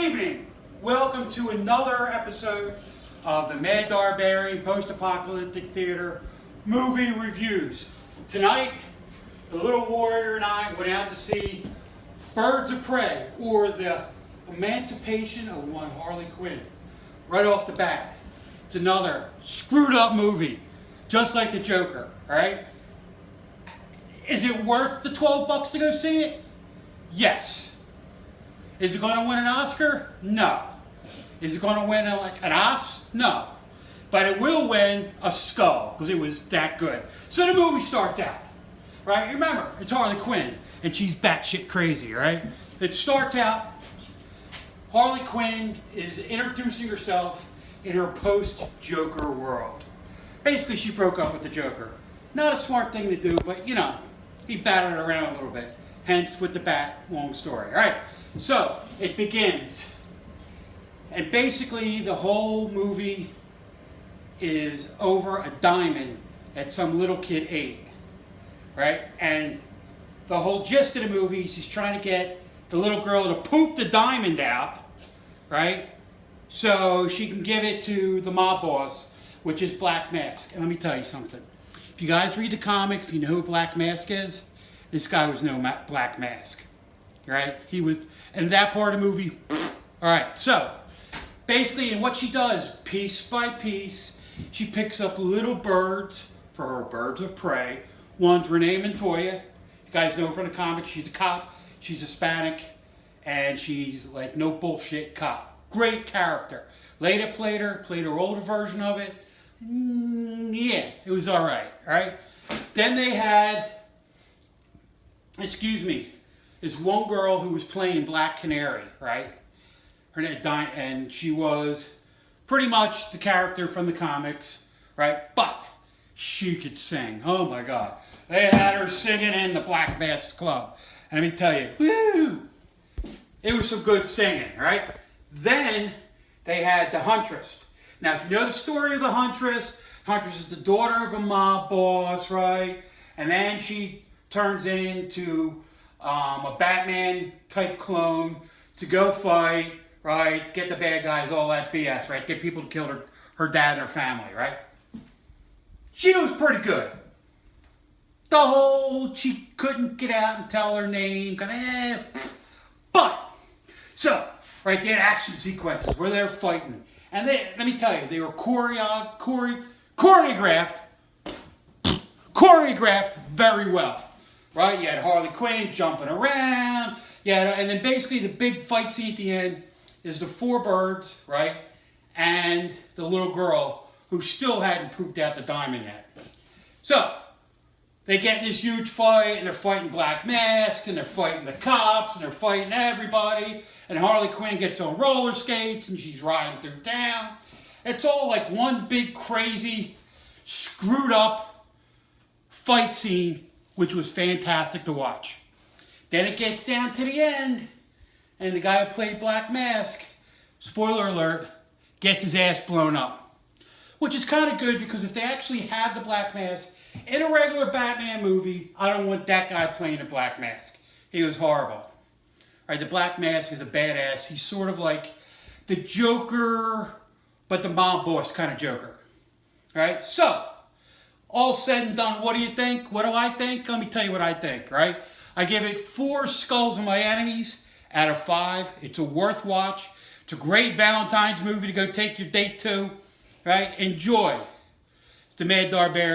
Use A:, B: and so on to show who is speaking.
A: evening. Welcome to another episode of the Mad Darbarian Post-Apocalyptic Theater movie reviews. Tonight, the little warrior and I went out to see Birds of Prey, or the Emancipation of One Harley Quinn. Right off the bat, it's another screwed up movie, just like the Joker, alright? Is it worth the $12 to go see it? Yes. Is it going to win an Oscar? No. Is it going to win an Os? No. But it will win a skull, because it was that good. So the movie starts out, right? Remember, it's Harley Quinn, and she's batshit crazy, right? It starts out, Harley Quinn is introducing herself in her post-Joker world. Basically, she broke up with the Joker. Not a smart thing to do, but, you know, he batted it around a little bit. Hence, with the bat, long story. All right, so it begins. And basically, the whole movie is over a diamond that some little kid ate. Right? And the whole gist of the movie is she's trying to get the little girl to poop the diamond out. Right? So she can give it to the mob boss, which is Black Mask. And let me tell you something. If you guys read the comics, you know who Black Mask is? This guy was no Black Mask, right? He was, and that part of the movie, all right. So, basically, and what she does, piece by piece, she picks up little birds for her birds of prey. One's Renee Montoya. You guys know from the comics, she's a cop. She's Hispanic, and she's like no bullshit cop. Great character. Later played her older version of it. Yeah, it was all right. Then they had, this one girl who was playing Black Canary, right? Her name, and she was pretty much the character from the comics, right? But she could sing. Oh my God. They had her singing in the Black Mask Club. And let me tell you, woo! It was some good singing, right? Then they had the Huntress. Now, if you know the story of the Huntress is the daughter of a mob boss, right? And then she turns into a Batman-type clone to go fight, right? Get the bad guys, all that BS, right? Get people to kill her dad and her family, right? She was pretty good. She couldn't get out and tell her name, But, so, right, they had action sequences where they're fighting. And let me tell you, they were choreographed very well, right? You had Harley Quinn jumping around, and then basically the big fight scene at the end is the four birds, right? And the little girl who still hadn't pooped out the diamond yet. So, they get in this huge fight, and they're fighting Black Masks, and they're fighting the cops, and they're fighting everybody, and Harley Quinn gets on roller skates, and she's riding through town. It's all like one big crazy, screwed up fight scene, which was fantastic to watch. Then it gets down to the end, and the guy who played Black Mask, spoiler alert, gets his ass blown up. Which is kind of good, because if they actually have the Black Mask in a regular Batman movie, I don't want that guy playing the Black Mask. He was horrible. Right, the Black Mask is a badass. He's sort of like the Joker, but the mob boss kind of Joker. Right? So, all said and done, what do you think? What do I think? Let me tell you what I think, right? I give it 4 skulls of my enemies out of 5. It's a worth watch. It's a great Valentine's movie to go take your date to. Right? Enjoy. It's the Mad Darbarian.